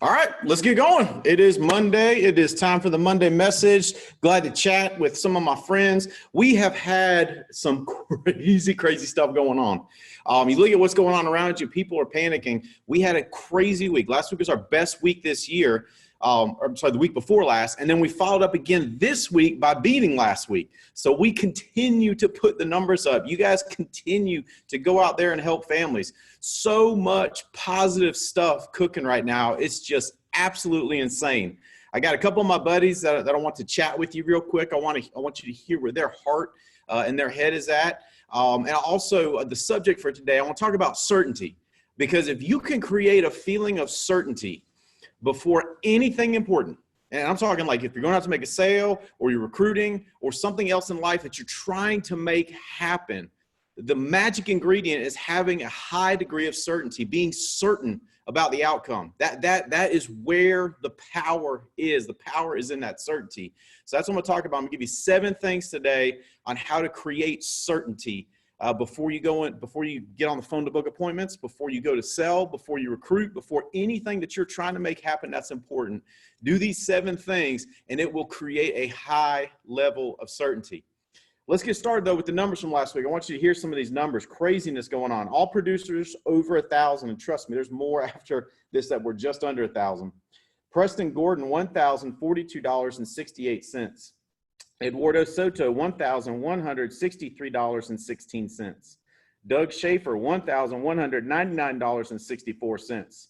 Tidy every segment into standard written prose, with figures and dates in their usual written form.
All right, let's get going. It is Monday. It is time for the Monday message. Glad to chat with some of my friends. We have had some crazy stuff going on. You look at what's going on around you, people are panicking. We had a crazy week. Last week was our best week this year. The week before last, and then we followed up again this week by beating last week. So we continue to put the numbers up. You guys continue to go out there and help families. So much positive stuff cooking right now. It's just absolutely insane. I got a couple of my buddies that I want to chat with you real quick. I want you to hear where their heart and their head is at. And also the subject for today, I want to talk about certainty, because if you can create a feeling of certainty before anything important, and I'm talking like if you're going out to make a sale or you're recruiting or something else in life that you're trying to make happen, the magic ingredient is having a high degree of certainty, being certain about the outcome. That is where the power is. The power is in that certainty. So that's what I'm going to talk about. I'm going to give you 7 things today on how to create certainty before you get on the phone to book appointments, before you go to sell, before you recruit, before anything that you're trying to make happen that's important. Do these 7 things and it will create a high level of certainty. Let's get started though with the numbers from last week. I want you to hear some of these numbers. Craziness going on. All producers over 1,000, and trust me, there's more after this that were just under 1,000. Preston Gordon, $1,042.68. Eduardo Soto, $1,163.16. Doug Schaefer, $1,199.64.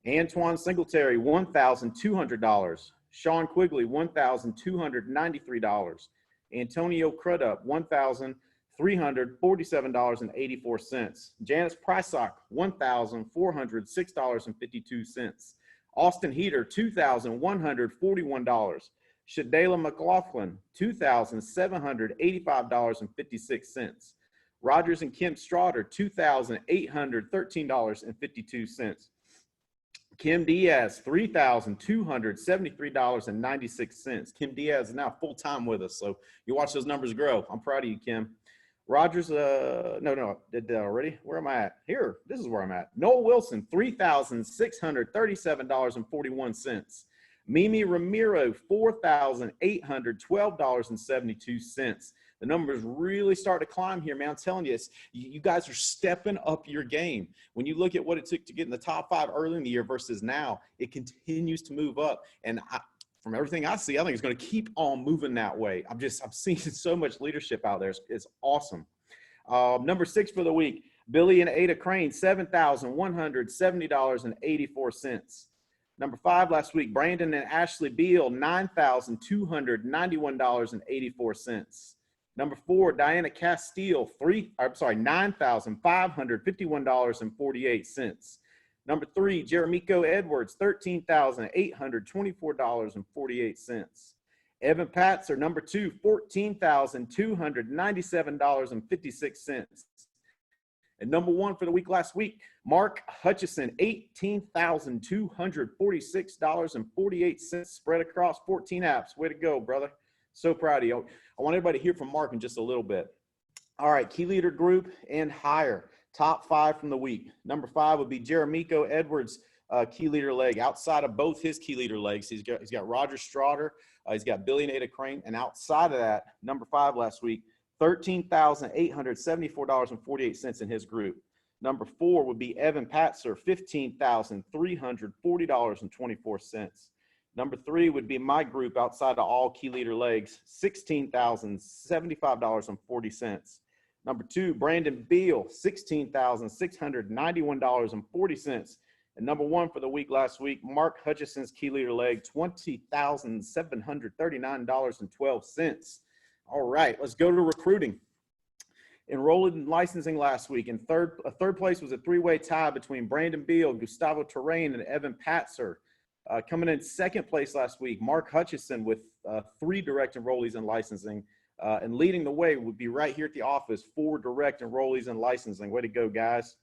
Antoine Singletary, $1,200. Sean Quigley, $1,293. Antonio Crudup, $1,347.84. Janice Prysock, $1,406.52. Austin Heater, $2,141. Shadayla McLaughlin, $2,785.56. Rogers and Kim Straughter, $2,813.52. Kim Diaz, $3,273.96. Kim Diaz is now full-time with us, so you watch those numbers grow. I'm proud of you, Kim. Rogers, no, did that already? Where am I at? Here, this is where I'm at. Noel Wilson, $3,637.41. Mimi Ramiro, $4,812.72. The numbers really start to climb here, man. I'm telling you, you guys are stepping up your game. When you look at what it took to get in the top 5 early in the year versus now, it continues to move up. And from everything I see, I think it's going to keep on moving that way. I'm seeing so much leadership out there. It's awesome. Number 6 for the week, Billy and Ada Crane, $7,170.84. Number 5 last week, Brandon and Ashley Beal, $9,291.84. Number 4, Diana Castile, $9,551.48. Number 3, Jeremico Edwards, $13,824.48. Evan Patzer, number 2, $14,297.56. And number 1 for the week last week, Mark Hutchison, $18,246.48 spread across 14 apps. Way to go, brother. So proud of you. I want everybody to hear from Mark in just a little bit. All right, key leader group and higher. Top 5 from the week. Number 5 would be Jeremico Edwards' key leader leg. Outside of both his key leader legs, he's got Roger Straughter, he's got Billy and Ada Crane, and outside of that, number 5 last week, $13,874.48 in his group. Number 4 would be Evan Patzer, $15,340.24. Number 3 would be my group outside of all key leader legs, $16,075.40. Number 2, Brandon Beal, $16,691.40. And number 1 for the week last week, Mark Hutchison's key leader leg, $20,739.12. All right, let's go to recruiting. Enrolled in licensing last week. In third place was a 3-way tie between Brandon Beal, Gustavo Terrain, and Evan Patzer. Coming in second place last week, Mark Hutchison with 3 direct enrollees in licensing. And leading the way would be right here at the office, 4 direct enrollees in licensing. Way to go, guys.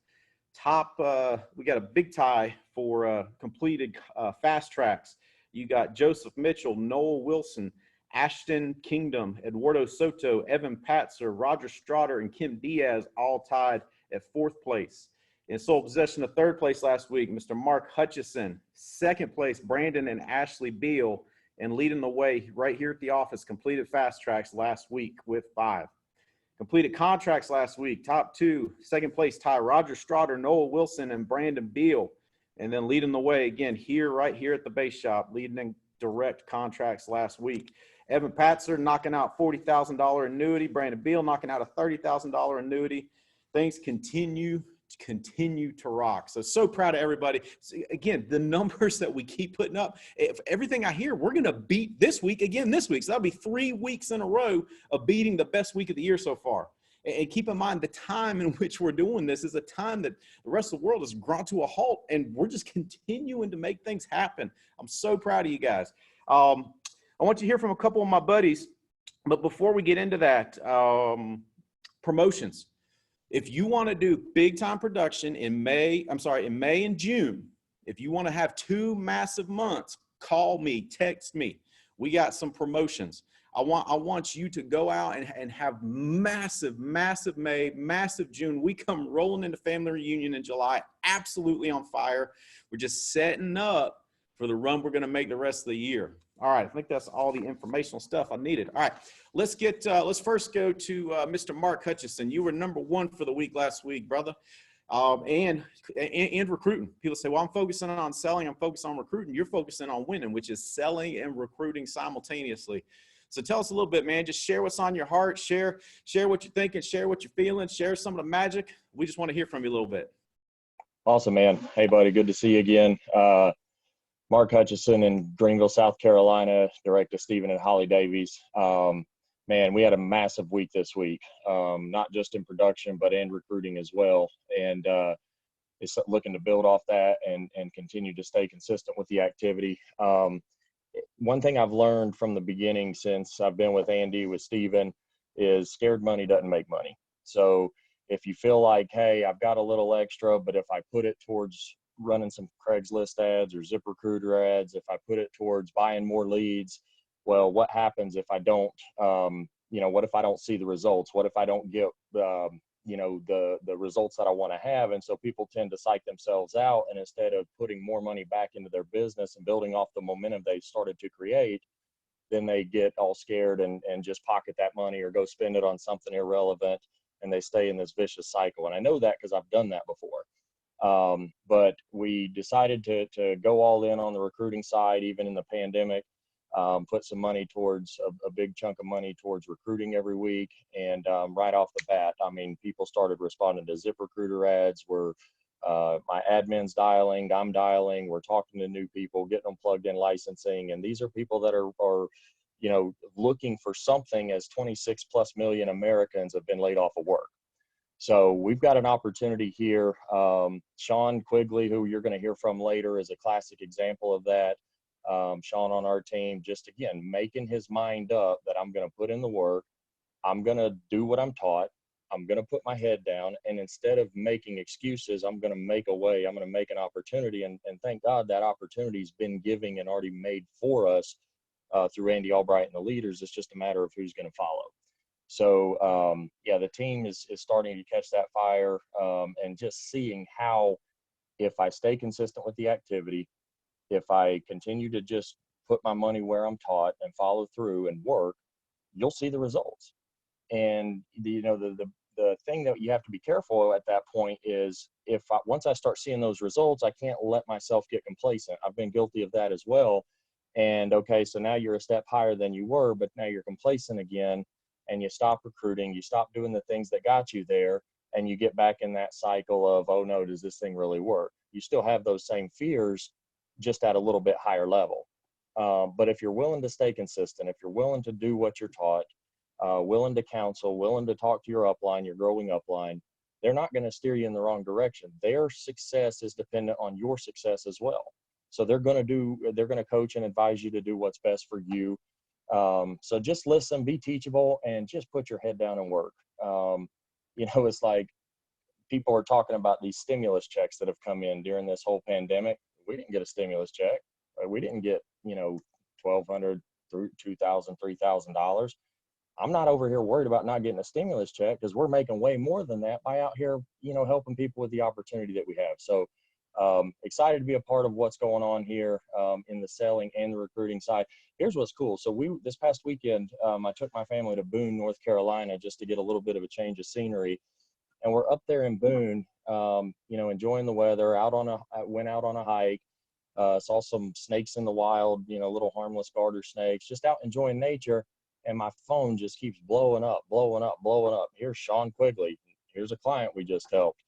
We got a big tie for completed fast tracks. You got Joseph Mitchell, Noel Wilson, Ashton Kingdom, Eduardo Soto, Evan Patzer, Roger Straughter, and Kim Diaz all tied at 4th place. In sole possession of third place last week, Mr. Mark Hutchison. Second place, Brandon and Ashley Beal. And leading the way right here at the office, completed fast tracks last week with 5. Completed contracts last week, top 2, second place tie, Roger Strotter, Noah Wilson, and Brandon Beal. And then leading the way again here, right here at the base shop, leading in direct contracts last week. Evan Patzer knocking out $40,000 annuity. Brandon Beal knocking out a $30,000 annuity. Things continue to rock. So proud of everybody. So again, the numbers that we keep putting up, if everything I hear, we're going to beat this week again this week. So that'll be 3 weeks in a row of beating the best week of the year so far. And keep in mind, the time in which we're doing this is a time that the rest of the world has ground to a halt, and we're just continuing to make things happen. I'm so proud of you guys. I want to hear from a couple of my buddies, but before we get into that, promotions. If you want to do big time production in May and June, if you want to have 2 massive months, call me, text me. We got some promotions. I want you to go out and have massive May, massive June. We come rolling into family reunion in July, absolutely on fire. We're just setting up for the run we're going to make the rest of the year. All right, I think that's all the informational stuff I needed. All right, let's first go to Mr. Mark Hutchison. You were number 1 for the week last week, brother. And recruiting. People say, well, I'm focusing on selling, I'm focused on recruiting. You're focusing on winning, which is selling and recruiting simultaneously. So tell us a little bit, man. Just share what's on your heart. Share what you're thinking. Share what you're feeling. Share some of the magic. We just want to hear from you a little bit. Awesome, man. Hey, buddy. Good to see you again. Mark Hutchison in Greenville, South Carolina, direct to Stephen and Holly Davies. Man, we had a massive week this week, not just in production, but in recruiting as well. And it's looking to build off that and continue to stay consistent with the activity. One thing I've learned from the beginning since I've been with Andy, with Stephen, is scared money doesn't make money. So if you feel like, hey, I've got a little extra, but if I put it towards running some Craigslist ads or ZipRecruiter ads, if I put it towards buying more leads, well, what happens if I don't, what if I don't see the results? What if I don't get, the results that I want to have? And so people tend to psych themselves out, and instead of putting more money back into their business and building off the momentum they started to create, then they get all scared and just pocket that money or go spend it on something irrelevant, and they stay in this vicious cycle. And I know that because I've done that before. But we decided to go all in on the recruiting side, even in the pandemic. Put some money towards a big chunk of money towards recruiting every week. And right off the bat, I mean, people started responding to ZipRecruiter ads. My admin's dialing, I'm dialing, we're talking to new people, getting them plugged in licensing. And these are people that are looking for something, as 26 plus million Americans have been laid off of work. So we've got an opportunity here. Sean Quigley, who you're going to hear from later, is a classic example of that. Sean on our team, just again, making his mind up that I'm going to put in the work. I'm going to do what I'm taught. I'm going to put my head down. And instead of making excuses, I'm going to make a way. I'm going to make an opportunity. And thank God that opportunity's been giving and already made for us through Andy Albright and the leaders. It's just a matter of who's going to follow. So, the team is starting to catch that fire, and just seeing how, if I stay consistent with the activity, if I continue to just put my money where I'm taught and follow through and work, you'll see the results. And the thing that you have to be careful at that point is once I start seeing those results, I can't let myself get complacent. I've been guilty of that as well. And okay, so now you're a step higher than you were, but now you're complacent again, and you stop recruiting, you stop doing the things that got you there, and you get back in that cycle of, oh no, does this thing really work? You still have those same fears, just at a little bit higher level. But if you're willing to stay consistent, if you're willing to do what you're taught, willing to counsel, willing to talk to your upline, your growing upline, they're not going to steer you in the wrong direction. Their success is dependent on your success as well. So they're going to coach and advise you to do what's best for you. So just listen, be teachable, and just put your head down and work. It's like people are talking about these stimulus checks that have come in during this whole pandemic. We didn't get a stimulus check. We didn't get, $1,200 through $2,000, $3,000. I'm not over here worried about not getting a stimulus check because we're making way more than that by out here, helping people with the opportunity that we have. So excited to be a part of what's going on here in the selling and the recruiting side. Here's what's cool. So this past weekend, I took my family to Boone, North Carolina, just to get a little bit of a change of scenery. And we're up there in Boone, enjoying the weather, went out on a hike, saw some snakes in the wild, little harmless garter snakes, just out enjoying nature. And my phone just keeps blowing up, blowing up, blowing up. Here's Sean Quigley. Here's a client we just helped.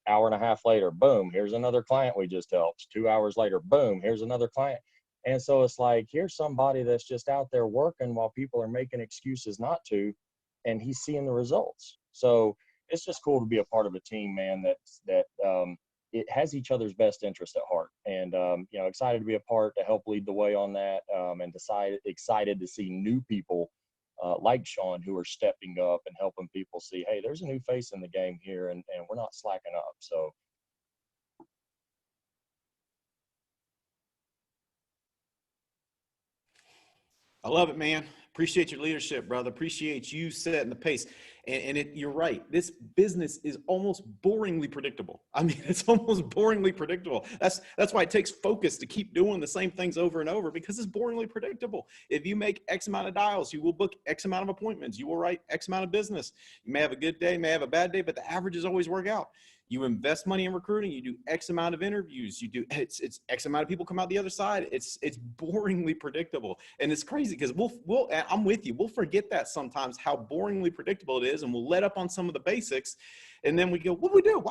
Hour and a half later, boom, here's another client we just helped. 2 hours later, boom, here's another client. And so it's like, here's somebody that's just out there working while people are making excuses not to, and he's seeing the results. So it's just cool to be a part of a team, man, that it has each other's best interest at heart. And, excited to be a part to help lead the way on that, and excited to see new people like Sean, who are stepping up and helping people see, hey, there's a new face in the game here, and we're not slacking up. So I love it, man. Appreciate your leadership, brother. Appreciate you setting the pace. You're right. This business is almost boringly predictable. I mean, it's almost boringly predictable. That's why it takes focus to keep doing the same things over and over, because it's boringly predictable. If you make X amount of dials, you will book X amount of appointments. You will write X amount of business. You may have a good day, may have a bad day, but the averages always work out. You invest money in recruiting, you do X amount of interviews, it's X amount of people come out the other side. It's boringly predictable. And it's crazy because I'm with you. We'll forget that sometimes, how boringly predictable it is, and we'll let up on some of the basics. And then we go, what do we do?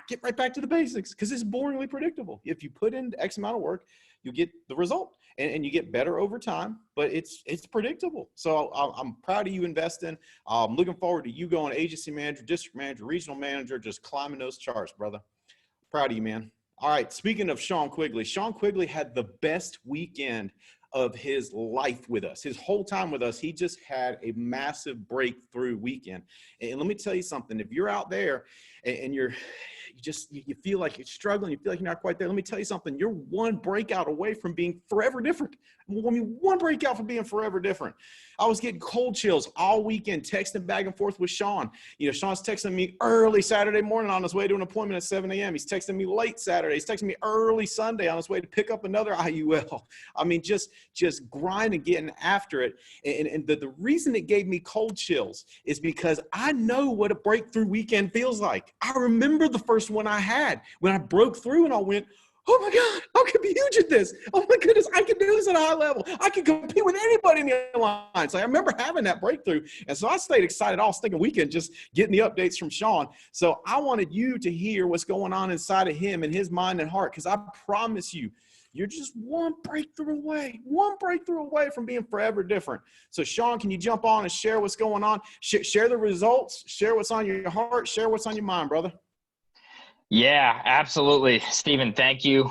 Get right back to the basics, because it's boringly predictable. If you put in X amount of work, you get the result, and you get better over time, but it's predictable. So I'm proud of you investing. I'm looking forward to you going agency manager, district manager, regional manager, just climbing those charts, brother. Proud of you, man. All right. Speaking of Sean Quigley had the best weekend of his life with us. His whole time with us, he just had a massive breakthrough weekend. And let me tell you something. If you're out there and you feel like you're struggling, you feel like you're not quite there, let me tell you something. You're one breakout away from being forever different. I mean, one breakout from being forever different. I was getting cold chills all weekend, texting back and forth with Sean. Sean's texting me early Saturday morning on his way to an appointment at 7 a.m. He's texting me late Saturday. He's texting me early Sunday on his way to pick up another IUL. I mean, just grinding, getting after it. And the reason it gave me cold chills is because I know what a breakthrough weekend feels like. I remember the first one I had when I broke through and I went, oh my God, I could be huge at this. Oh my goodness, I can do this at a high level. I can compete with anybody in the alliance. I remember having that breakthrough. And so I stayed excited all stinking weekend, just getting the updates from Sean. So I wanted you to hear what's going on inside of him and his mind and heart, because I promise you, you're just one breakthrough away from being forever different. So Sean, can you jump on and share what's going on? Share the results, share what's on your heart, share what's on your mind, brother. Yeah, absolutely. Stephen, thank you.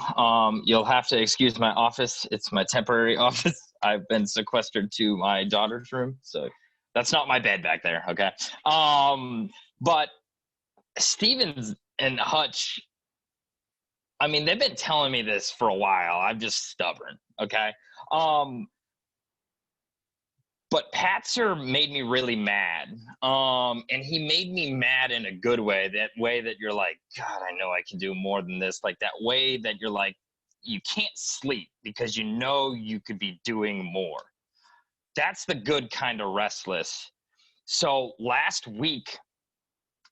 You'll have to excuse my office. It's my temporary office. I've been sequestered to my daughter's room, so that's not my bed back there, okay? But Stevens and Hutch, I mean, they've been telling me this for a while. I'm just stubborn, okay? But Patzer made me really mad. And he made me mad in a good way. That way that you're like, God, I know I can do more than this. Like that way that you're like, you can't sleep because you know you could be doing more. That's the good kind of restless. So last week,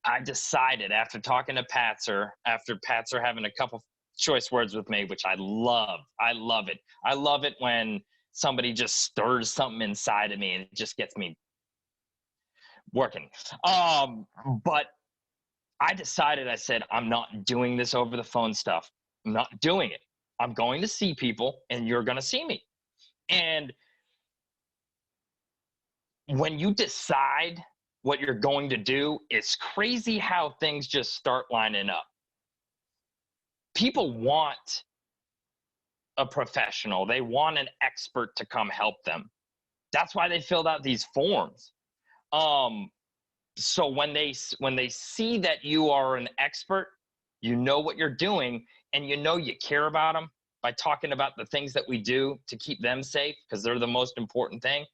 I decided after talking to Patzer, after Patzer having a couple choice words with me, which I love it. I love it when somebody just stirs something inside of me and it just gets me working. But I decided, I said, I'm not doing this over the phone stuff. I'm not doing it. I'm going to see people and you're going to see me. And when you decide what you're going to do, it's crazy how things just start lining up. People want a professional. They want an expert to come help them. That's why they filled out these forms. So when they see that you are an expert, you know what you're doing, and you know you care about them by talking about the things that we do to keep them safe, because they're the most important thing.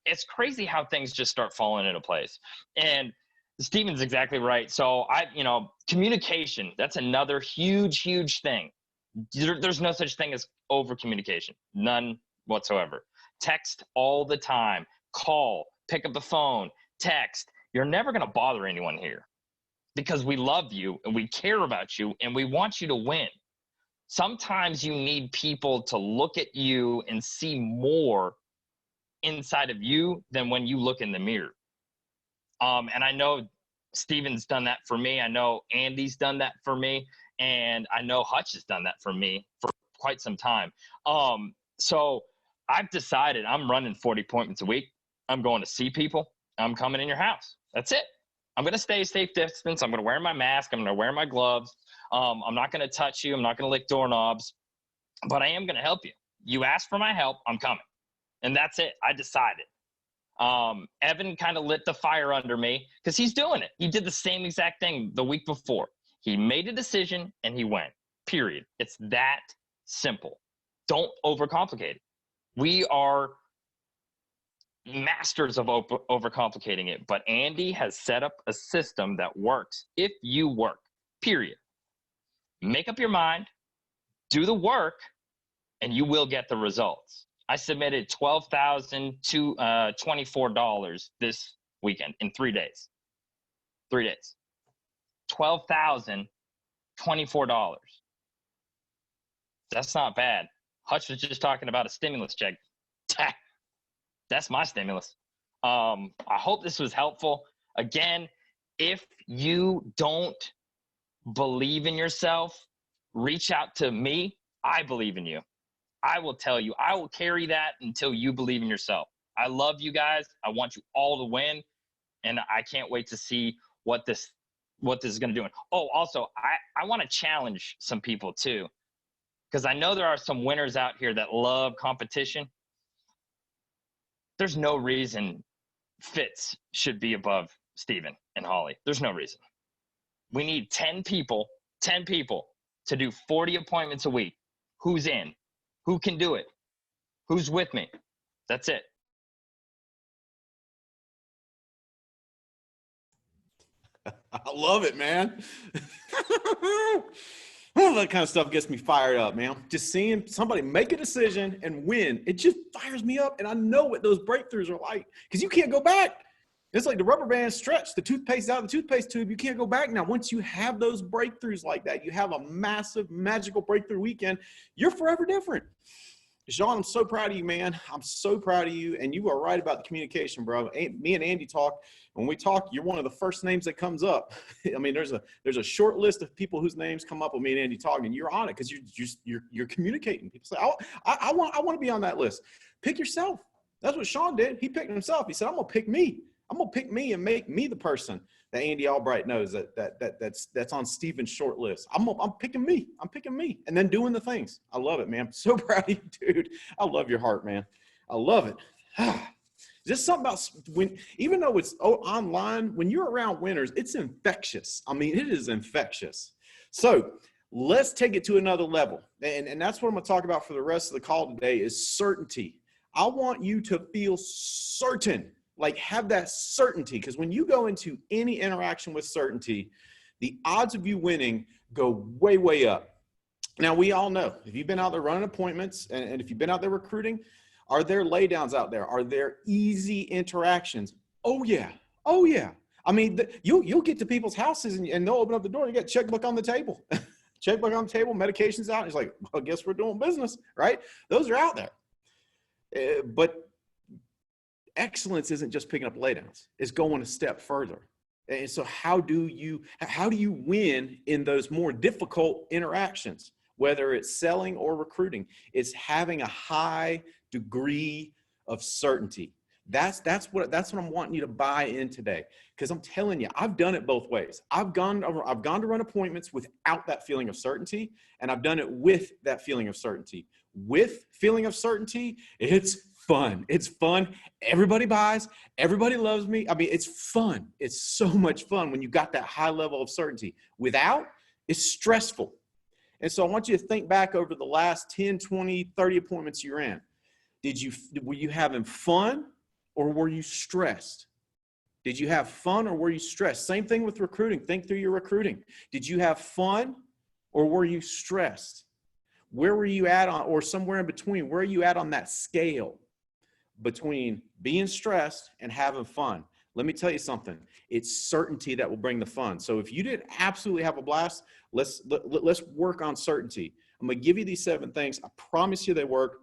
it's crazy how things just start falling into place. And Steven's exactly right. So communication, that's another huge, huge thing. There's no such thing as over communication, none whatsoever. Text all the time, call, pick up the phone, text. You're never going to bother anyone here because we love you and we care about you and we want you to win. Sometimes you need people to look at you and see more inside of you than when you look in the mirror. And I know Steven's done that for me. I know Andy's done that for me. And I know Hutch has done that for me for quite some time. So I've decided I'm running 40 appointments a week. I'm going to see people. I'm coming in your house. That's it. I'm going to stay a safe distance. I'm going to wear my mask. I'm going to wear my gloves. I'm not going to touch you. I'm not going to lick doorknobs. But I am going to help you. You asked for my help. I'm coming. And that's it. I decided. Evan kind of lit the fire under me because he's doing it. He did the same exact thing the week before. He made a decision and he went, period. It's that simple. Don't overcomplicate it. We are masters of overcomplicating it, but Andy has set up a system that works if you work, period. Make up your mind, do the work, and you will get the results. I submitted $12,024 this weekend in 3 days. 3 days. $12,024. That's not bad. Hutch was just talking about a stimulus check. That's my stimulus. I hope this was helpful. Again, if you don't believe in yourself, reach out to me. I believe in you. I will tell you. I will carry that until you believe in yourself. I love you guys. I want you all to win, and I can't wait to see what this is going to do. Oh, also, I want to challenge some people too, because I know there are some winners out here that love competition. There's no reason Fitz should be above Steven and Holly. There's no reason. We need 10 people to do 40 appointments a week. Who's in? Who can do it? Who's with me? That's it. I love it, man. All that kind of stuff gets me fired up, man. Just seeing somebody make a decision and win, it just fires me up. And I know what those breakthroughs are like because you can't go back. It's like the rubber band stretch, the toothpaste out of the toothpaste tube. You can't go back now. Once you have those breakthroughs like that, you have a massive, magical breakthrough weekend, you're forever different. Sean, I'm so proud of you, man. I'm so proud of you. And you are right about the communication, bro. Me and Andy talk. When we talk, you're one of the first names that comes up. I mean, there's a short list of people whose names come up when me and Andy talk, and you're on it because you're communicating. People say, I want to be on that list. Pick yourself. That's what Sean did. He picked himself. He said, I'm going to pick me. I'm going to pick me and make me the person that Andy Albright knows that's on Steven's short list. I'm picking me. I'm picking me and then doing the things. I love it, man. I'm so proud of you, dude. I love your heart, man. I love it. Just something about when, even though it's online, when you're around winners, it's infectious. I mean, it is infectious. So let's take it to another level. And that's what I'm going to talk about for the rest of the call today is certainty. I want you to feel certain. Like have that certainty, because when you go into any interaction with certainty, the odds of you winning go way, way up. Now, we all know if you've been out there running appointments and if you've been out there recruiting, are there laydowns out there? Are there easy interactions? Oh, yeah. Oh, yeah. I mean, you'll get to people's houses and they'll open up the door and you got a checkbook on the table. Checkbook on the table, medication's out. And it's like, well, I guess we're doing business, right? Those are out there. But excellence isn't just picking up laydowns. It's going a step further. And so how do you win in those more difficult interactions, whether it's selling or recruiting? It's having a high degree of certainty. That's what I'm wanting you to buy in today. Because I'm telling you, I've done it both ways. I've gone to run appointments without that feeling of certainty, and I've done it with that feeling of certainty. With feeling of certainty, it's fun. It's fun. Everybody buys. Everybody loves me. I mean, it's fun. It's so much fun when you got that high level of certainty. Without, it's stressful. And so I want you to think back over the last 10, 20, 30 appointments you're in. Were you having fun or were you stressed? Did you have fun or were you stressed? Same thing with recruiting. Think through your recruiting. Did you have fun or were you stressed? Where were you at on, or somewhere in between? Where are you at on that scale between being stressed and having fun? Let me tell you something. It's certainty that will bring the fun. So if you didn't absolutely have a blast, let's work on certainty. I'm going to give you these 7 things. I promise you they work.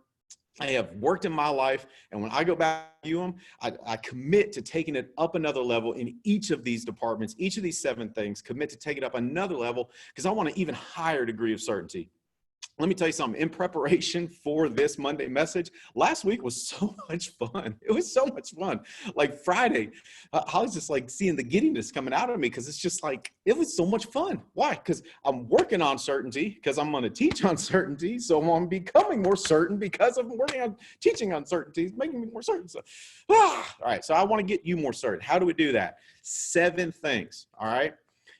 They have worked in my life. And when I go back to them, I commit to taking it up another level in each of these departments, each of these 7 things, commit to take it up another level because I want an even higher degree of certainty. Let me tell you something. In preparation for this Monday message, last week was so much fun. It was so much fun. Like Friday, I was just like seeing the giddiness coming out of me because it's just like, it was so much fun. Why? Because I'm working on certainty because I'm going to teach on certainty. So I'm becoming more certain because I'm working on teaching on certainty. It's making me more certain. So, all right. So I want to get you more certain. How do we do that? 7 things. All right.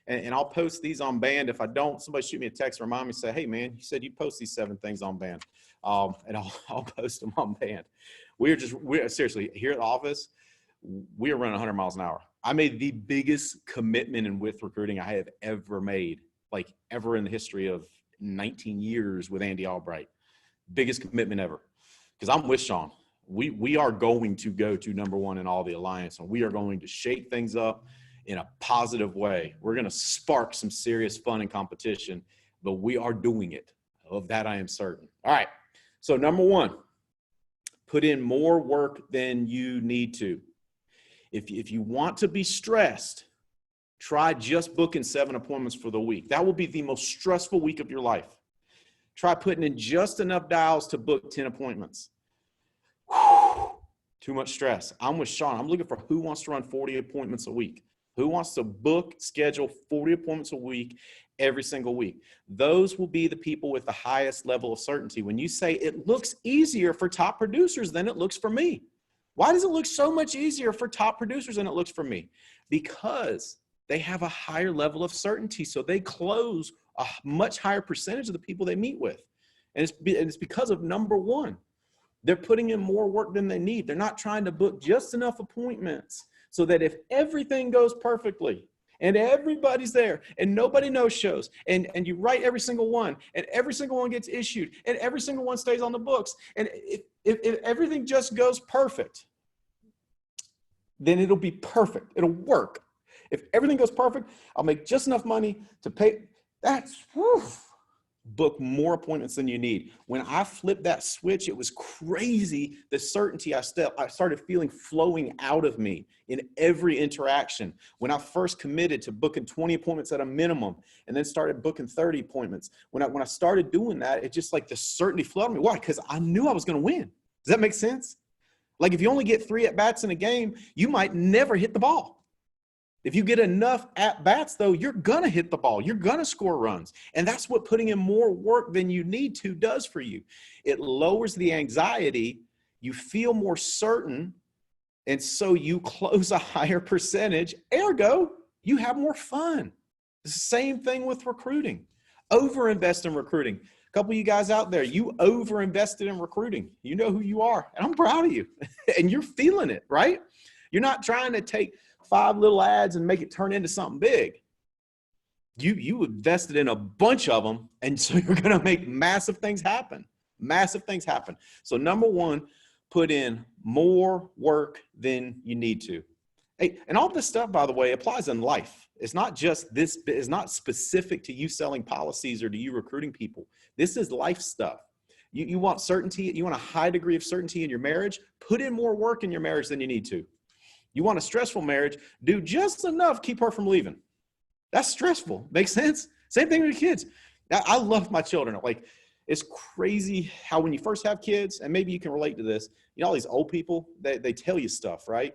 And I'll post these on Band. If I don't, somebody shoot me a text, remind me, say, hey, man, you said you post these 7 things on Band. And I'll post them on Band. We're seriously, here at the office, we are running 100 miles an hour. I made the biggest commitment in with recruiting I have ever made, like ever in the history of 19 years with Andy Albright. Biggest commitment ever. Because I'm with Sean. We are going to go to #1 in all the alliance, and we are going to shake things up in a positive way. We're going to spark some serious fun and competition, but we are doing it. Of that, I am certain. All right. So #1, put in more work than you need to. If you want to be stressed, try just booking 7 appointments for the week. That will be the most stressful week of your life. Try putting in just enough dials to book 10 appointments. Whew, too much stress. I'm with Sean. I'm looking for who wants to run 40 appointments a week. Who wants to book, schedule 40 appointments a week every single week? Those will be the people with the highest level of certainty. When you say it looks easier for top producers than it looks for me. Why does it look so much easier for top producers than it looks for me? Because they have a higher level of certainty. So they close a much higher percentage of the people they meet with. And it's because of #1. They're putting in more work than they need. They're not trying to book just enough appointments so that if everything goes perfectly and everybody's there and nobody no-shows and you write every single one and every single one gets issued and every single one stays on the books, and if everything just goes perfect, then it'll be perfect. It'll work. If everything goes perfect, I'll make just enough money to pay. That's book more appointments than you need. When I flipped that switch, it was crazy. The certainty I started feeling flowing out of me in every interaction. When I first committed to booking 20 appointments at a minimum and then started booking 30 appointments, when I started doing that, it just like the certainty flowed out of me. Why? Because I knew I was going to win. Does that make sense? Like if you only get 3 at-bats in a game, you might never hit the ball. If you get enough at-bats, though, you're going to hit the ball. You're going to score runs. And that's what putting in more work than you need to does for you. It lowers the anxiety. You feel more certain. And so you close a higher percentage. Ergo, you have more fun. The same thing with recruiting. Overinvest in recruiting. A couple of you guys out there, you overinvested in recruiting. You know who you are. And I'm proud of you. And you're feeling it, right? You're not trying to take 5 little ads and make it turn into something big. You invested in a bunch of them, and so you're going to make massive things happen. Massive things happen. So #1, put in more work than you need to. Hey, and all this stuff, by the way, applies in life. It's not just this. It's not specific to you selling policies or to you recruiting people. This is life stuff. You want certainty. You want a high degree of certainty in your marriage. Put in more work in your marriage than you need to. You want a stressful marriage, do just enough, keep her from leaving. That's stressful. Makes sense? Same thing with kids. I love my children. Like, it's crazy how when you first have kids, and maybe you can relate to this, you know, all these old people, they tell you stuff, right?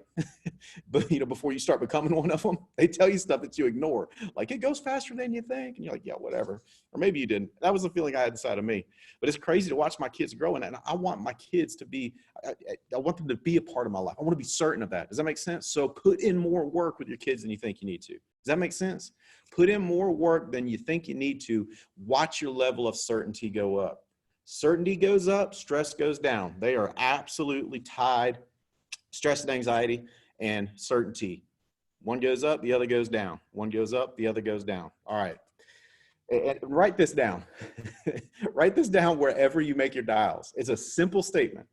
But, you know, before you start becoming one of them, they tell you stuff that you ignore. Like, it goes faster than you think. And you're like, yeah, whatever. Or maybe you didn't. That was the feeling I had inside of me. But it's crazy to watch my kids grow. And I want my kids to be, I want them to be a part of my life. I want to be certain of that. Does that make sense? So put in more work with your kids than you think you need to. Does that make sense? Put in more work than you think you need to. Watch your level of certainty go up. Certainty goes up, stress goes down. They are absolutely tied stress and anxiety, and certainty. One goes up, the other goes down. One goes up, the other goes down. All right. And write this down. Write this down wherever you make your dials. It's a simple statement,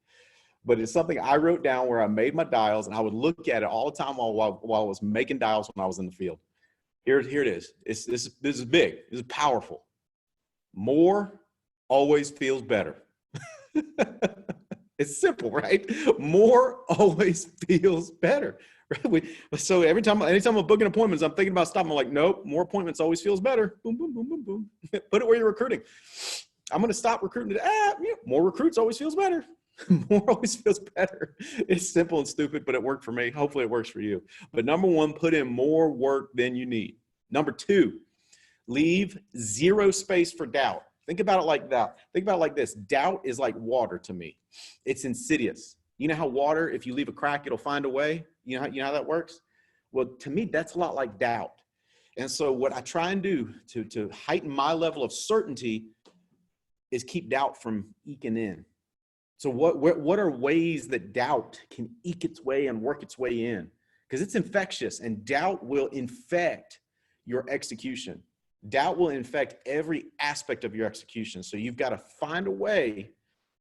but it's something I wrote down where I made my dials, and I would look at it all the time while I was making dials when I was in the field. Here it is. This is big. This is powerful. More always feels better. It's simple, right? More always feels better. Right? So anytime I'm booking appointments, I'm thinking about stopping. I'm like, nope, more appointments always feels better. Boom, boom, boom, boom, boom. Put it where you're recruiting. I'm going to stop recruiting. More recruits always feels better. More always feels better. It's simple and stupid, but it worked for me. Hopefully it works for you. But number one, put in more work than you need. Number two, leave zero space for doubt. Think about it like that. Think about it like this. Doubt is like water to me. It's insidious. You know how water, if you leave a crack, it'll find a way? You know how that works? Well, to me, that's a lot like doubt. And so what I try and do to heighten my level of certainty is keep doubt from eking in. So what are ways that doubt can eke its way and work its way in? Because it's infectious, and doubt will infect your execution. Doubt will infect every aspect of your execution. So you've got to find a way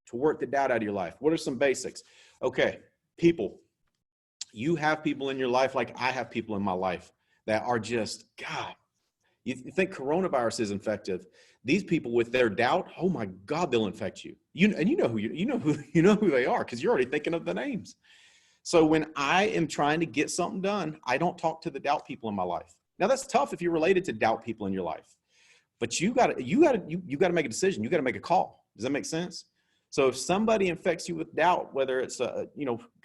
to work the doubt out of your life. What are some basics? Okay, people. You have people in your life like I have people in my life that are just, God, you think coronavirus is infective. These people with their doubt, oh my God, they'll infect you. You know who they are because you're already thinking of the names. So when I am trying to get something done, I don't talk to the doubt people in my life. Now that's tough if you're related to doubt people in your life, but you got to make a decision. You got to make a call. Does that make sense? So if somebody infects you with doubt, whether it's God,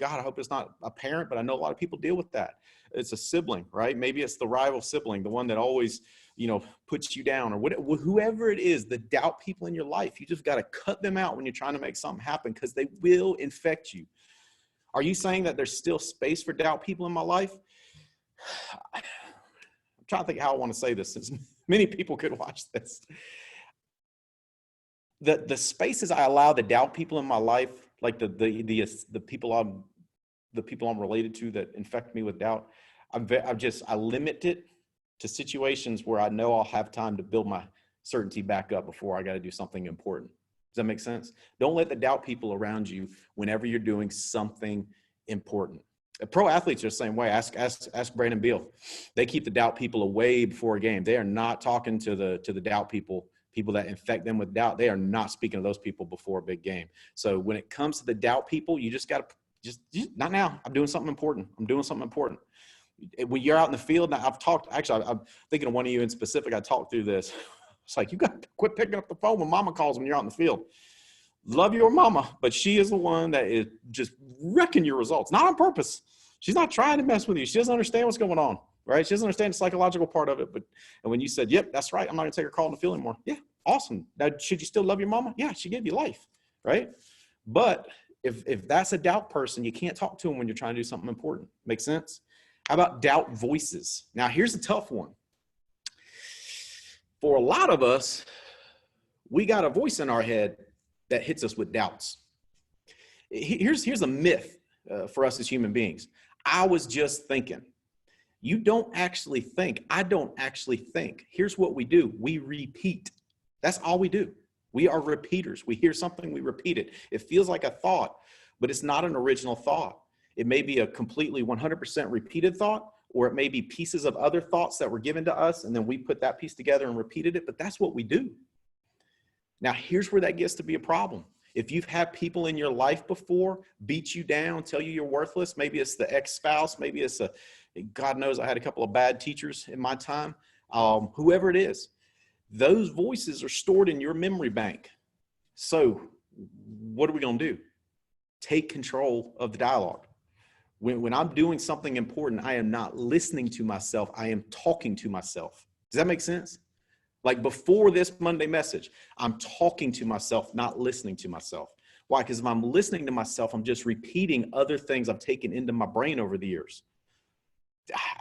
I hope it's not a parent, but I know a lot of people deal with that. It's a sibling, right? Maybe it's the rival sibling, the one that always, puts you down, or whoever it is, the doubt people in your life. You just got to cut them out when you're trying to make something happen because they will infect you. Are you saying that there's still space for doubt people in my life? I'm trying to think how I want to say this since many people could watch this. The spaces I allow the doubt people in my life, like the people I'm related to that infect me with doubt, I limit it to situations where I know I'll have time to build my certainty back up before I got to do something important. Does that make sense? Don't let the doubt people around you whenever you're doing something important. Pro athletes are the same way. Ask Brandon Beal. They keep the doubt people away before a game. They are not talking to the doubt people that infect them with doubt. They are not speaking to those people before a big game. So when it comes to the doubt people, you just got to just not now. I'm doing something important. When you're out in the field, now I'm thinking of one of you in specific. I talked through this. It's like, you got to quit picking up the phone when mama calls when you're out in the field. Love your mama, but she is the one that is just wrecking your results, not on purpose. She's not trying to mess with you. She doesn't understand what's going on, right? She doesn't understand the psychological part of it. And when you said, yep, that's right, I'm not going to take her call in the field anymore. Yeah, awesome. Now, should you still love your mama? Yeah, she gave you life, right? But if that's a doubt person, you can't talk to them when you're trying to do something important. Make sense? How about doubt voices? Now, here's a tough one. For a lot of us, we got a voice in our head that hits us with doubts. Here's a myth for us as human beings. I was just thinking. You don't actually think. I don't actually think. Here's what we do. We repeat. That's all we do. We are repeaters. We hear something, we repeat it. It feels like a thought, but it's not an original thought. It may be a completely 100% repeated thought, or it may be pieces of other thoughts that were given to us, and then we put that piece together and repeated it, but that's what we do. Now, here's where that gets to be a problem. If you've had people in your life before beat you down, tell you you're worthless, maybe it's the ex-spouse, maybe it's God knows I had a couple of bad teachers in my time, whoever it is, those voices are stored in your memory bank. So what are we going to do? Take control of the dialogue. When I'm doing something important, I am not listening to myself. I am talking to myself. Does that make sense? Like before this Monday message, I'm talking to myself, not listening to myself. Why? Because if I'm listening to myself, I'm just repeating other things I've taken into my brain over the years.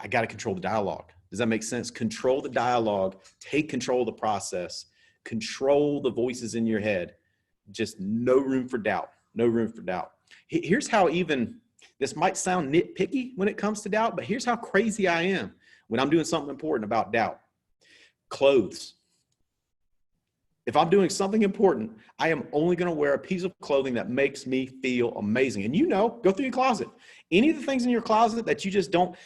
I got to control the dialogue. Does that make sense? Control the dialogue, take control of the process, control the voices in your head. Just no room for doubt, no room for doubt. Here's how even This might sound nitpicky when it comes to doubt, but here's how crazy I am when I'm doing something important about doubt. Clothes. If I'm doing something important, I am only going to wear a piece of clothing that makes me feel amazing. And go through your closet. Any of the things in your closet that you just don't,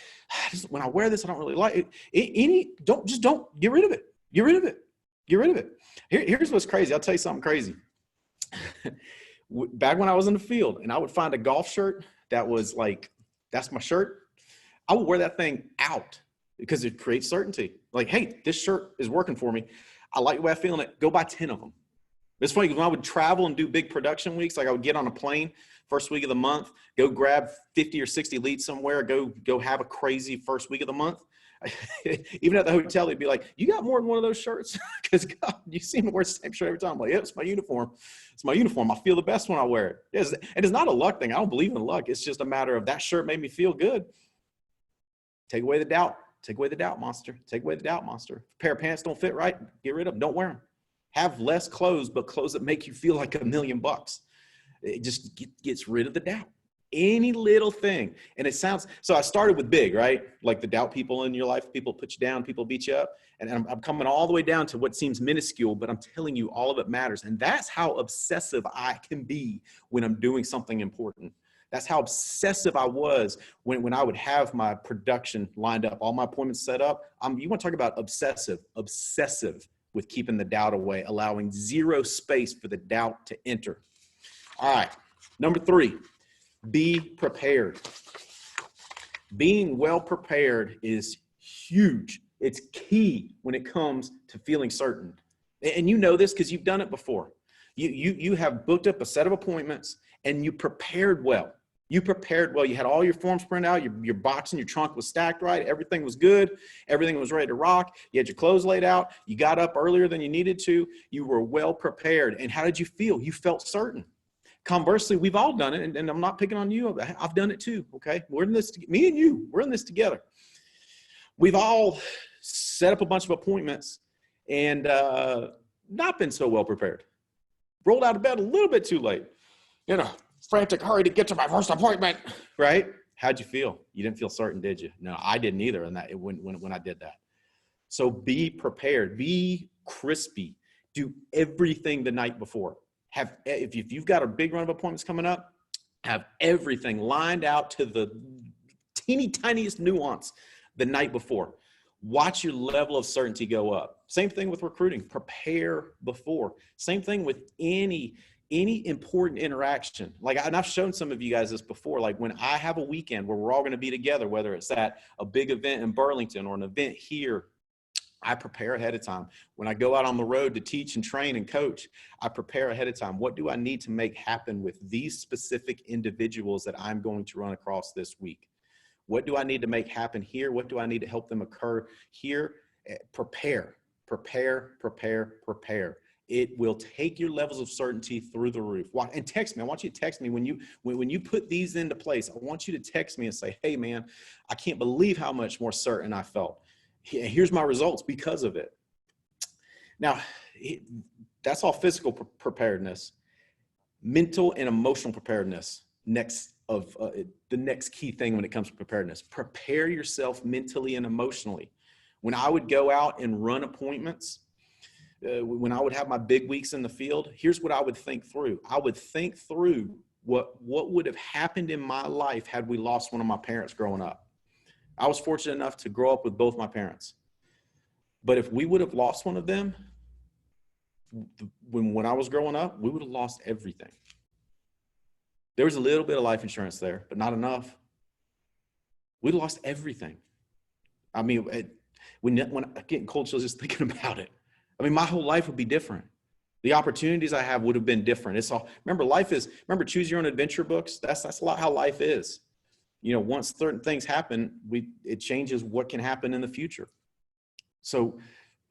when I wear this, I don't really like it. Don't get rid of it. Get rid of it. Get rid of it. Here's what's crazy. I'll tell you something crazy. Back when I was in the field and I would find a golf shirt that was like, that's my shirt, I would wear that thing out because it creates certainty. Like, hey, this shirt is working for me. I like the way I feel in it. Go buy 10 of them. It's funny because when I would travel and do big production weeks, like I would get on a plane first week of the month, go grab 50 or 60 leads somewhere, go have a crazy first week of the month. Even at the hotel, they'd be like, you got more than one of those shirts? Because God, you seem to wear the same shirt every time. I'm like, yeah, it's my uniform. It's my uniform. I feel the best when I wear it. And it's not a luck thing. I don't believe in luck. It's just a matter of that shirt made me feel good. Take away the doubt. Take away the doubt monster. Take away the doubt monster. If a pair of pants don't fit right, get rid of them. Don't wear them. Have less clothes, but clothes that make you feel like $1 million. It just gets rid of the doubt. Any little thing. And it sounds, so I started with big, right? Like the doubt people in your life, people put you down, people beat you up. And I'm coming all the way down to what seems minuscule, but I'm telling you all of it matters. And that's how obsessive I can be when I'm doing something important. That's how obsessive I was when I would have my production lined up, all my appointments set up. You want to talk about obsessive with keeping the doubt away, allowing zero space for the doubt to enter. All right, number 3, be prepared. Being well prepared is huge. It's key when it comes to feeling certain. And you know this because you've done it before. You have booked up a set of appointments and you prepared well. You prepared well. You had all your forms printed out. Your box in your trunk was stacked right. Everything was good. Everything was ready to rock. You had your clothes laid out. You got up earlier than you needed to. You were well prepared. And how did you feel? You felt certain. Conversely, we've all done it. And I'm not picking on you. I've done it too. Okay. We're in this, me and you, we're in this together. We've all set up a bunch of appointments and not been so well prepared. Rolled out of bed a little bit too late. Frantic hurry to get to my first appointment, right? How'd you feel? You didn't feel certain, did you? No, I didn't either. And when I did that. So be prepared, be crispy, do everything the night before. If you've got a big run of appointments coming up, have everything lined out to the teeny tiniest nuance the night before. Watch your level of certainty go up. Same thing with recruiting. Prepare before. Same thing with any important interaction. And I've shown some of you guys this before, like when I have a weekend where we're all going to be together, whether it's at a big event in Burlington or an event here, I prepare ahead of time. When I go out on the road to teach and train and coach, I prepare ahead of time. What do I need to make happen with these specific individuals that I'm going to run across this week? What do I need to make happen here? What do I need to help them occur here? Prepare. It will take your levels of certainty through the roof. And text me. I want you to text me when you put these into place. I want you to text me and say, hey, man, I can't believe how much more certain I felt. Here's my results because of it. Now, that's all physical preparedness. Mental and emotional preparedness, the next key thing when it comes to preparedness. Prepare yourself mentally and emotionally. When I would go out and run appointments, when I would have my big weeks in the field, here's what I would think through. I would think through what would have happened in my life had we lost one of my parents growing up. I was fortunate enough to grow up with both my parents. But if we would have lost one of them, when I was growing up, we would have lost everything. There was a little bit of life insurance there, but not enough. We'd lost everything. I mean, when I'm getting cold chills just thinking about it. I mean, my whole life would be different. The opportunities I have would have been different. Remember Choose Your Own Adventure books? That's a lot how life is. Once certain things happen, it changes what can happen in the future. So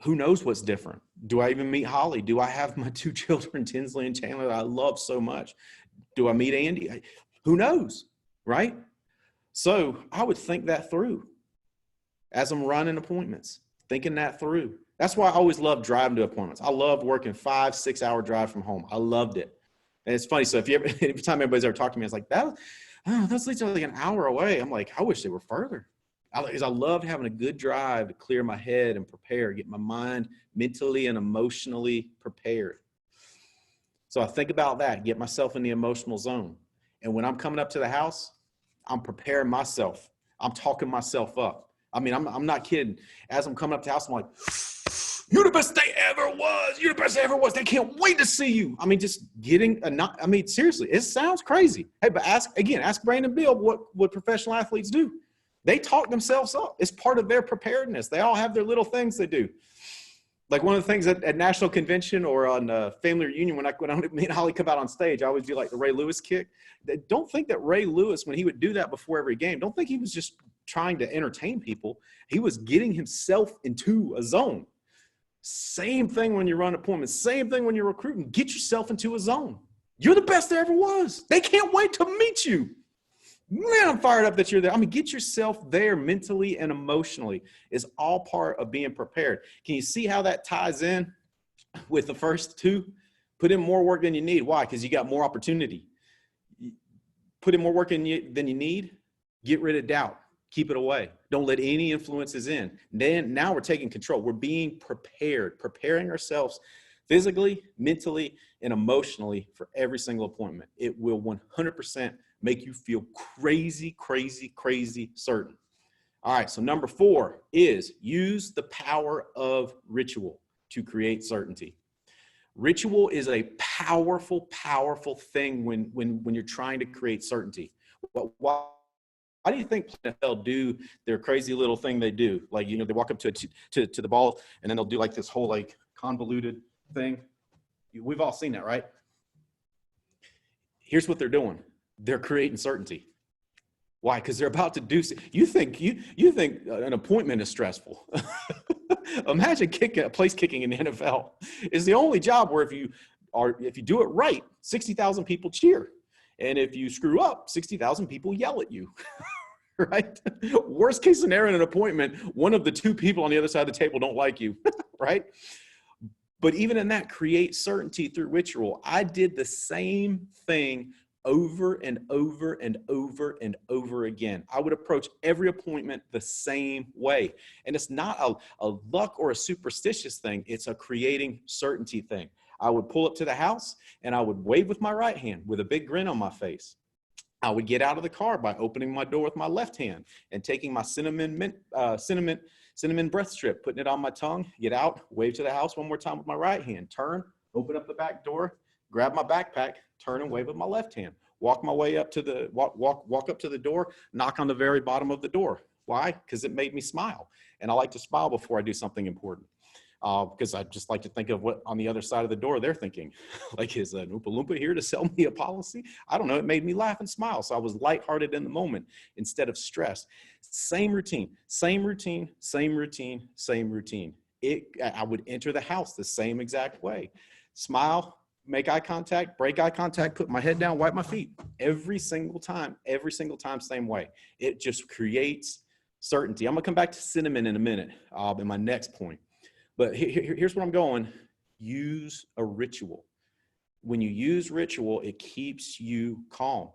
who knows what's different? Do I even meet Holly? Do I have my 2 children, Tinsley and Chandler, that I love so much? Do I meet Andy? Who knows, right? So I would think that through as I'm running appointments, thinking that through. That's why I always loved driving to appointments. I loved working 5-6 hour drive from home. I loved it. And it's funny. So anytime anybody's ever talked to me, it's like that. oh, those leads are like an hour away. I'm like, I wish they were further. Because I loved having a good drive to clear my head and prepare, get my mind mentally and emotionally prepared. So I think about that, get myself in the emotional zone. And when I'm coming up to the house, I'm preparing myself. I'm talking myself up. I mean, I'm not kidding. As I'm coming up to the house, I'm like, you're the best day ever was. You're the best day ever was. They can't wait to see you. I mean, just getting I mean, seriously, it sounds crazy. Hey, but ask Brandon Bill what professional athletes do. They talk themselves up. It's part of their preparedness. They all have their little things they do. Like one of the things at national convention or on family reunion, when me and Holly come out on stage, I always do like the Ray Lewis kick. Don't think that Ray Lewis, when he would do that before every game, don't think he was just trying to entertain people. He was getting himself into a zone. Same thing when you run appointments. Same thing when you're recruiting. Get yourself into a zone. You're the best there ever was. They can't wait to meet you. Man, I'm fired up that you're there. I mean, get yourself there mentally and emotionally is all part of being prepared. Can you see how that ties in with the first two? Put in more work than you need. Why? Because you got more opportunity. Put in more work than you need. Get rid of doubt. Keep it away. Don't let any influences in. Now we're taking control. We're being prepared, preparing ourselves physically, mentally, and emotionally for every single appointment. It will 100% make you feel crazy, crazy, crazy certain. All right, so number 4 is use the power of ritual to create certainty. Ritual is a powerful, powerful thing when you're trying to create certainty. Why do you think they'll do their crazy little thing they do? Like, you know, they walk up to the ball and then they'll do like this whole like convoluted thing. We've all seen that, right? Here's what they're doing. They're creating certainty. Why? Because they're about to do. You think an appointment is stressful. Imagine place kicking in the NFL. It's the only job where if you do it right, 60,000 people cheer, and if you screw up, 60,000 people yell at you. Right? Worst case scenario in an appointment, one of the 2 people on the other side of the table don't like you. Right? But even in that, create certainty through ritual. I did the same thing over and over and over and over again. I would approach every appointment the same way. And it's not a luck or a superstitious thing. It's a creating certainty thing. I would pull up to the house and I would wave with my right hand with a big grin on my face. I would get out of the car by opening my door with my left hand and taking my cinnamon breath strip, putting it on my tongue, get out, wave to the house one more time with my right hand, turn, open up the back door, grab my backpack, turn and wave with my left hand, walk my way up to the walk up to the door, knock on the very bottom of the door. Why? Because it made me smile. And I like to smile before I do something important. Because I just like to think of what on the other side of the door they're thinking. Like, is an Oompa Loompa here to sell me a policy? I don't know. It made me laugh and smile. So I was lighthearted in the moment instead of stressed. Same routine, same routine, same routine, same routine. I would enter the house the same exact way. Smile, make eye contact, break eye contact, put my head down, wipe my feet. Every single time, same way. It just creates certainty. I'm going to come back to cinnamon in a minute in my next point. But here's where I'm going. Use a ritual. When you use ritual, it keeps you calm.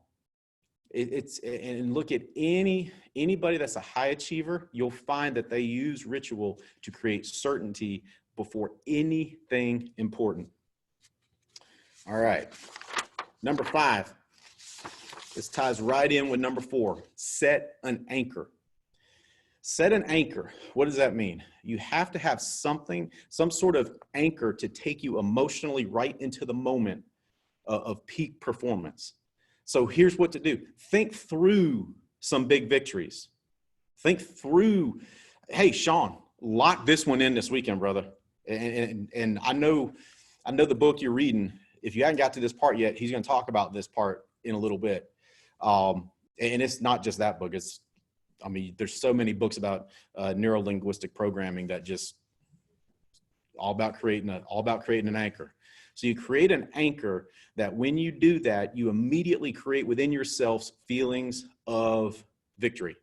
And look at anybody that's a high achiever, you'll find that they use ritual to create certainty before anything important. All right. Number 5. This ties right in with number 4. Set an anchor. Set an anchor. What does that mean? You have to have some sort of anchor to take you emotionally right into the moment of peak performance. So here's what to do. Think through some big victories. Think through, hey, Sean, lock this one in this weekend, brother. And I know the book you're reading. If you haven't got to this part yet, he's going to talk about this part in a little bit. And it's not just that book. There's so many books about neuro-linguistic programming that just all about creating an anchor. So you create an anchor that when you do that, you immediately create within yourselves feelings of victory.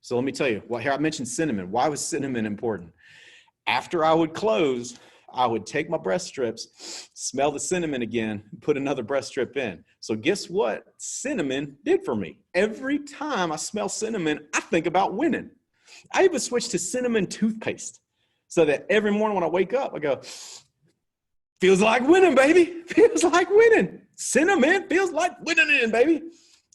So let me tell you, here I mentioned cinnamon. Why was cinnamon important? After I would close, I would take my breast strips, smell the cinnamon again, put another breast strip in. So guess what cinnamon did for me? Every time I smell cinnamon, I think about winning. I even switched to cinnamon toothpaste so that every morning when I wake up, I go, feels like winning, baby. Feels like winning. Cinnamon feels like winning, baby.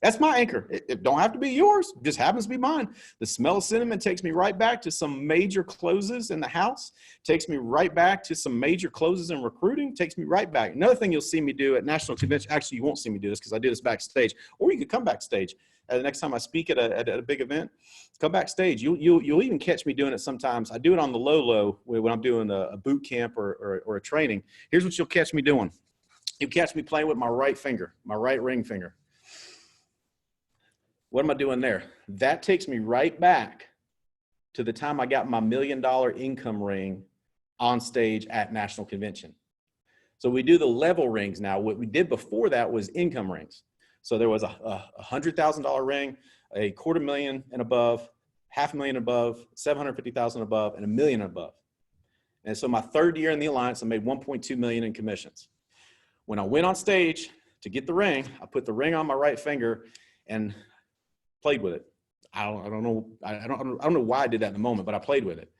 That's my anchor. It don't have to be yours. It just happens to be mine. The smell of cinnamon takes me right back to some major closes in the house. Takes me right back to some major closes in recruiting. Takes me right back. Another thing you'll see me do at national convention. Actually, you won't see me do this because I do this backstage. Or you could come backstage. The next time I speak at a big event, come backstage. You'll even catch me doing it sometimes. I do it on the low when I'm doing a boot camp or a training. Here's what you'll catch me doing. You'll catch me playing with my right finger, my right ring finger. What am I doing there? That takes me right back to the time I got my $1 million income ring on stage at national convention. So we do the level rings now. What we did before that was income rings. So there was a $100,000 ring, a $250,000 and above, $500,000 above, $750,000 above, and $1 million above. And so my third year in the Alliance, I made $1.2 million in commissions. When I went on stage to get the ring, I put the ring on my right finger and played with it. I don't know why I did that in the moment, but I played with it.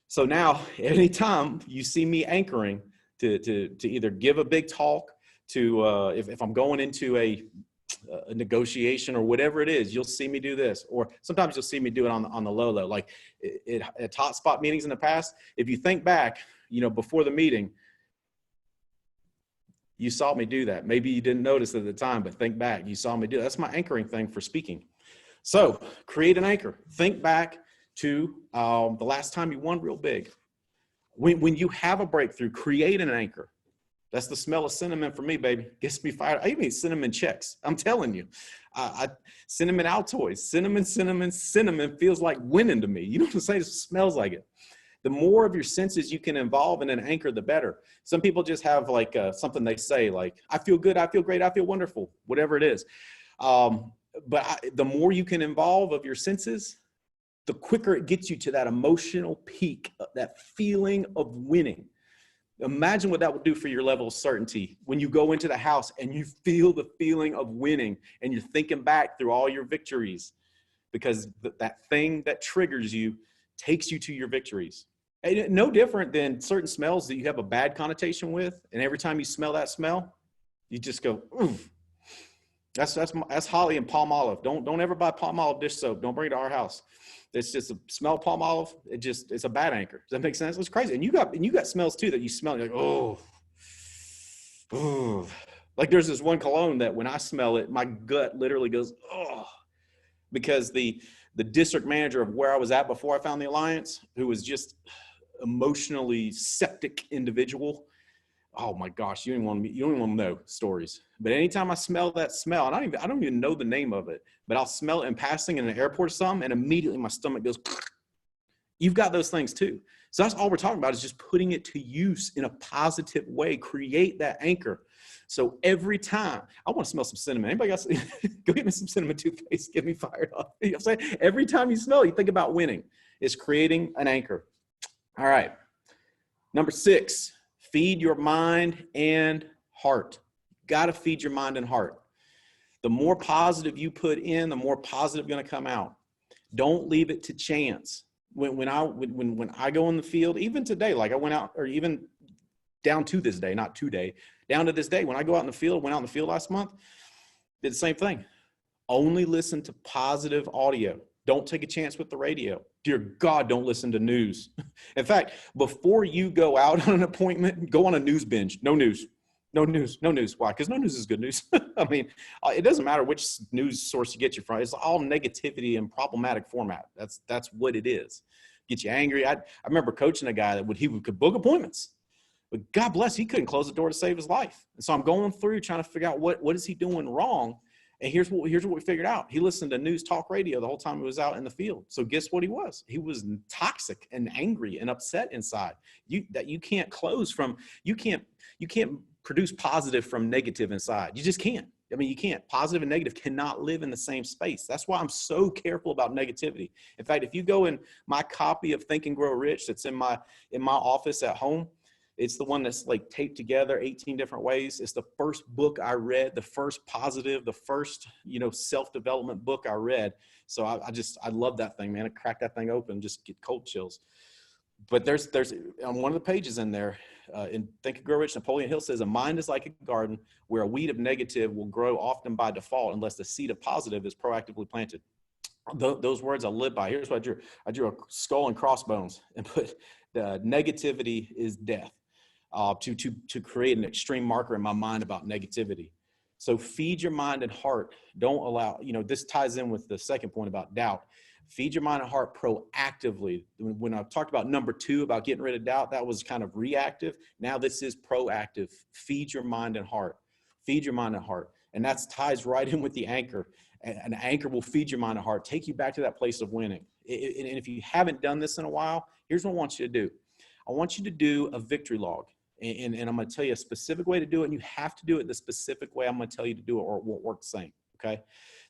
So now, anytime you see me anchoring to either give a big talk, to if I'm going into a negotiation or whatever it is, you'll see me do this. Or sometimes you'll see me do it on the low. Like at top spot meetings in the past, if you think back, before the meeting, you saw me do that. Maybe you didn't notice at the time, but think back, you saw me do that. That's my anchoring thing for speaking. So create an anchor. Think back to the last time you won real big. When you have a breakthrough, create an anchor. That's the smell of cinnamon for me, baby. Gets me fired. I even eat cinnamon checks. I'm telling you. Cinnamon Altoids. Cinnamon feels like winning to me. You know what I'm saying? It smells like it. The more of your senses you can involve in an anchor, the better. Some people just have like something they say like, I feel good, I feel great, I feel wonderful, whatever it is. The more you can involve of your senses, the quicker it gets you to that emotional peak, that feeling of winning. Imagine what that would do for your level of certainty when you go into the house and you feel the feeling of winning and you're thinking back through all your victories, because that thing that triggers you takes you to your victories. And no different than certain smells that you have a bad connotation with, and every time you smell that smell, you just go, ooh. That's holly and palm olive. Don't ever buy palm olive dish soap. Don't bring it to our house. It's just a smell of palm olive. It's a bad anchor. Does that make sense? It's crazy. And you got smells too that you smell. You're like, oh. Like there's this one cologne that when I smell it, my gut literally goes, oh, because the district manager of where I was at before I found the Alliance, who was just emotionally septic individual. Oh my gosh, you don't even want to know stories. But anytime I smell that smell, and I don't even know the name of it, but I'll smell it in passing in an airport or something, and immediately my stomach goes. You've got those things too. So that's all we're talking about, is just putting it to use in a positive way. Create that anchor. So every time I want to smell some cinnamon. Anybody else? Go get me some cinnamon toothpaste. Get me fired up. You know what I'm saying? Every time you smell it, you think about winning. It's creating an anchor. All right. Number 6. Feed your mind and heart. Got to feed your mind and heart. The more positive you put in, the more positive going to come out. Don't leave it to chance. When I go in the field, even today, like I went out, or even down to this day, not today, down to this day, when I go out in the field, went out in the field last month, did the same thing. Only listen to positive audio. Don't take a chance with the radio. Dear God, don't listen to news. In fact, before you go out on an appointment, go on a news binge. No news. No news. No news. Why? Because no news is good news. I mean, it doesn't matter which news source you get you from. It's all negativity and problematic format. That's what it is. Get you angry. I remember coaching a guy that could book appointments. But God bless, he couldn't close the door to save his life. And so I'm going through trying to figure out what is he doing wrong. And here's what we figured out. He listened to news talk radio the whole time he was out in the field. So guess what he was? He was toxic and angry and upset inside. You can't close from, you can't produce positive from negative inside. You just can't. I mean, you can't. Positive and negative cannot live in the same space. That's why I'm so careful about negativity. In fact, if you go in my copy of Think and Grow Rich that's in my office at home, It's the one that's like taped together 18 different ways. It's the first book I read, the first positive, the first, self-development book I read. So I love that thing, man. I crack that thing open, just get cold chills. But there's on one of the pages in there, in Think and Grow Rich, Napoleon Hill says, a mind is like a garden where a weed of negative will grow often by default unless the seed of positive is proactively planted. Those words I live by. Here's what I drew. I drew a skull and crossbones and put the negativity is death, to create an extreme marker in my mind about negativity. So feed your mind and heart. Don't allow, this ties in with the second point about doubt. Feed your mind and heart proactively. When I talked about number 2, about getting rid of doubt, that was kind of reactive. Now this is proactive. Feed your mind and heart. Feed your mind and heart. And that ties right in with the anchor. An anchor will feed your mind and heart, take you back to that place of winning. And if you haven't done this in a while, here's what I want you to do. I want you to do a victory log. And I'm going to tell you a specific way to do it. And you have to do it the specific way I'm going to tell you to do it, or it won't work the same. Okay.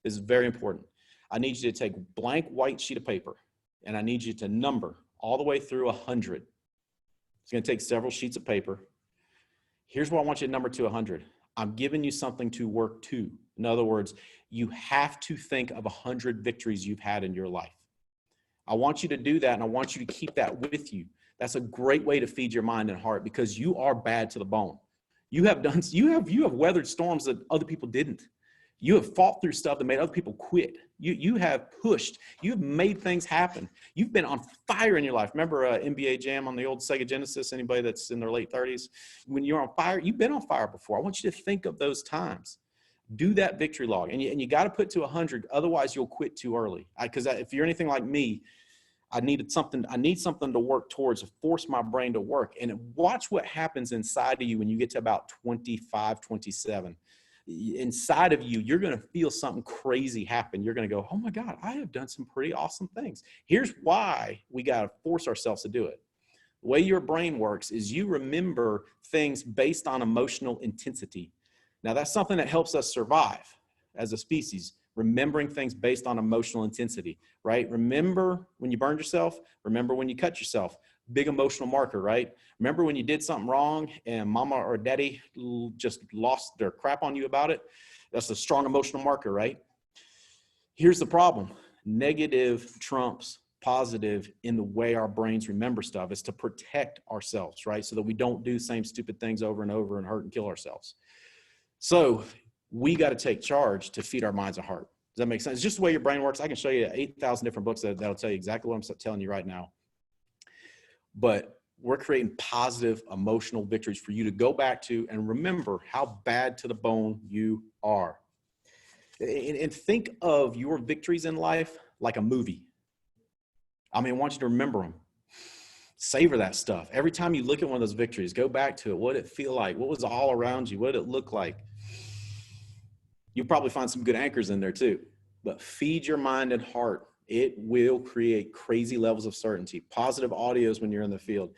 This is very important. I need you to take a blank white sheet of paper, and I need you to number all the way through 100. It's going to take several sheets of paper. Here's what I want you to number to 100. I'm giving you something to work to. In other words, you have to think of 100 victories you've had in your life. I want you to do that, and I want you to keep that with you. That's a great way to feed your mind and heart, because you are bad to the bone. You have weathered storms that other people didn't. You have fought through stuff that made other people quit. You have pushed. You've made things happen. You've been on fire in your life. Remember NBA Jam on the old Sega Genesis? Anybody that's in their late 30s? When you're on fire, you've been on fire before. I want you to think of those times. Do that victory log. And you got to put to 100. Otherwise, you'll quit too early. Because if you're anything like me, I need something to work towards, to force my brain to work. And watch what happens inside of you when you get to about 25, 27. Inside of you, you're going to feel something crazy happen. You're going to go, oh my God, I have done some pretty awesome things. Here's why we got to force ourselves to do it. The way your brain works is you remember things based on emotional intensity. Now, that's something that helps us survive as a species, remembering things based on emotional intensity, right? Remember when you burned yourself, remember when you cut yourself. Big emotional marker, right? Remember when you did something wrong and mama or daddy just lost their crap on you about it? That's a strong emotional marker, right? Here's the problem. Negative trumps positive in the way our brains remember stuff. Is to protect ourselves, right? So that we don't do the same stupid things over and over and hurt and kill ourselves. So we got to take charge to feed our minds and heart. Does that make sense? It's just the way your brain works. I can show you 8,000 different books that'll tell you exactly what I'm telling you right now. But we're creating positive emotional victories for you to go back to and remember how bad to the bone you are. And think of your victories in life like a movie. I want you to remember them. Savor that stuff. Every time you look at one of those victories, go back to it. What did it feel like? What was all around you? What did it look like? You'll probably find some good anchors in there too. But feed your mind and heart. It will create crazy levels of certainty. Positive audios when you're in the field.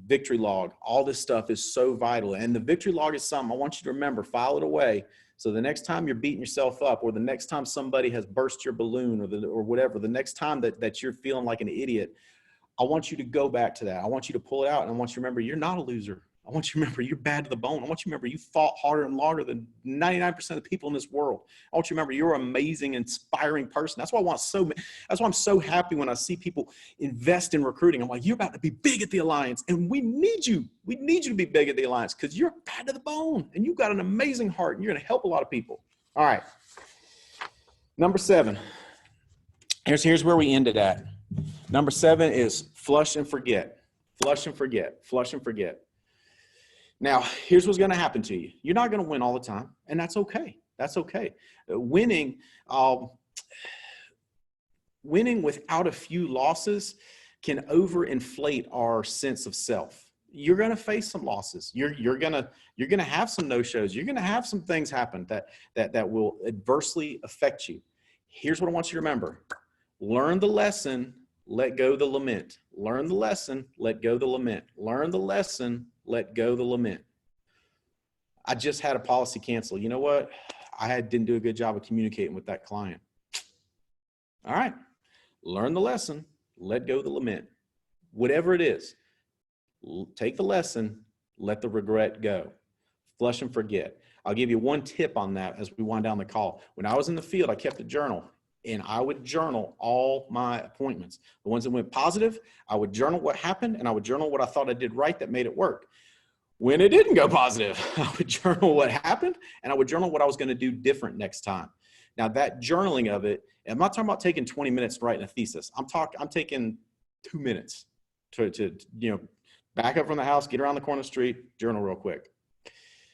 Victory log. All this stuff is so vital. And the victory log is something I want you to remember. File it away. So the next time you're beating yourself up, or the next time somebody has burst your balloon, or whatever, the next time that you're feeling like an idiot, I want you to go back to that. I want you to pull it out, and I want you to remember you're not a loser. I want you to remember you're bad to the bone. I want you to remember you fought harder and longer than 99% of the people in this world. I want you to remember you're an amazing, inspiring person. That's why I'm so happy when I see people invest in recruiting. I'm like, you're about to be big at the Alliance, and we need you. We need you to be big at the Alliance because you're bad to the bone, and you've got an amazing heart, and you're going to help a lot of people. All right. Number 7. Here's where we ended at. Number 7 is flush and forget. Flush and forget. Flush and forget. Now, here's what's going to happen to you. You're not going to win all the time, and that's okay. That's okay. Winning without a few losses can overinflate our sense of self. You're going to face some losses. You're going to have some no-shows. You're going to have some things happen that will adversely affect you. Here's what I want you to remember. Learn the lesson, let go the lament. Learn the lesson, let go the lament. Learn the lesson, let go the lament. I just had a policy cancel. You know what? didn't do a good job of communicating with that client. All right. Learn the lesson, let go the lament. Whatever it is, take the lesson, Let the regret go. Flush and forget. I'll give you one tip on that as we wind down the call. When I was in the field, I kept a journal, and I would journal all my appointments. The ones that went positive, I would journal what happened, and I would journal what I thought I did right that made it work. When it didn't go positive, I would journal what happened, and I would journal what I was going to do different next time. Now, that journaling of it, and I'm not talking about taking 20 minutes to write a thesis. I'm taking 2 minutes to back up from the house, get around the corner of the street, journal real quick.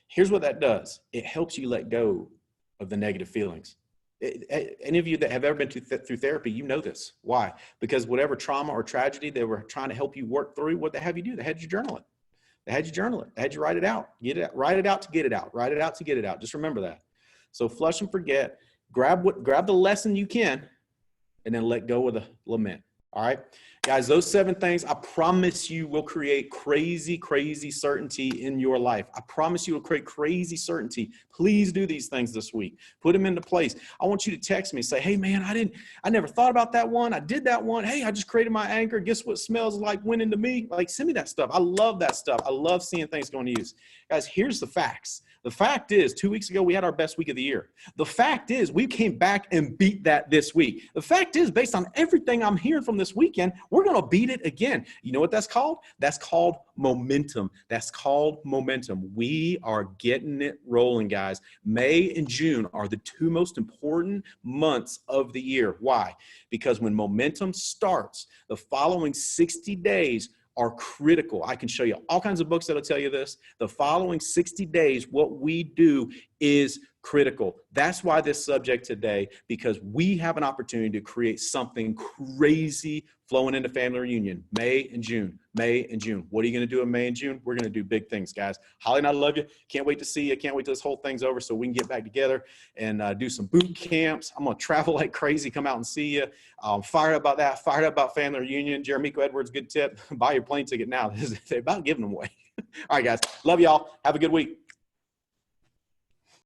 Here's what that does. It helps you let go of the negative feelings. Any of you that have ever been through therapy, you know this. Why? Because whatever trauma or tragedy they were trying to help you work through, what they have you do? They had you journal it. They had you journal it. They had you write it out. Write it out to get it out. Write it out to get it out. Just remember that. So flush and forget. Grab the lesson you can, and then let go of the lament. All right, guys, those 7 things, I promise you will create crazy, crazy certainty in your life. I promise you will create crazy certainty. Please do these things this week. Put them into place. I want you to text me and say, hey man, I never thought about that one. I did that one. Hey, I just created my anchor. Guess what smells like went into me? Like, send me that stuff. I love that stuff. I love seeing things going to use. Guys, here's the facts. The fact is, 2 weeks ago, we had our best week of the year. The fact is, we came back and beat that this week. The fact is, based on everything I'm hearing from this weekend, we're going to beat it again. You know what that's called? That's called momentum. That's called momentum. We are getting it rolling, guys. May and June are the 2 most important months of the year. Why? Because when momentum starts, the following 60 days are critical. I can show you all kinds of books that'll tell you this. The following 60 days, what we do is critical. That's why this subject today, because we have an opportunity to create something crazy flowing into family reunion, May and June. May and June. What are you going to do in May and June? We're going to do big things, guys. Holly and I love you. Can't wait to see you. Can't wait till this whole thing's over so we can get back together and do some boot camps. I'm going to travel like crazy, come out and see you. Fired up about that. Fired up about family reunion. Jeremico Edwards, good tip. Buy your plane ticket now. They're about giving them away. All right, guys. Love y'all. Have a good week.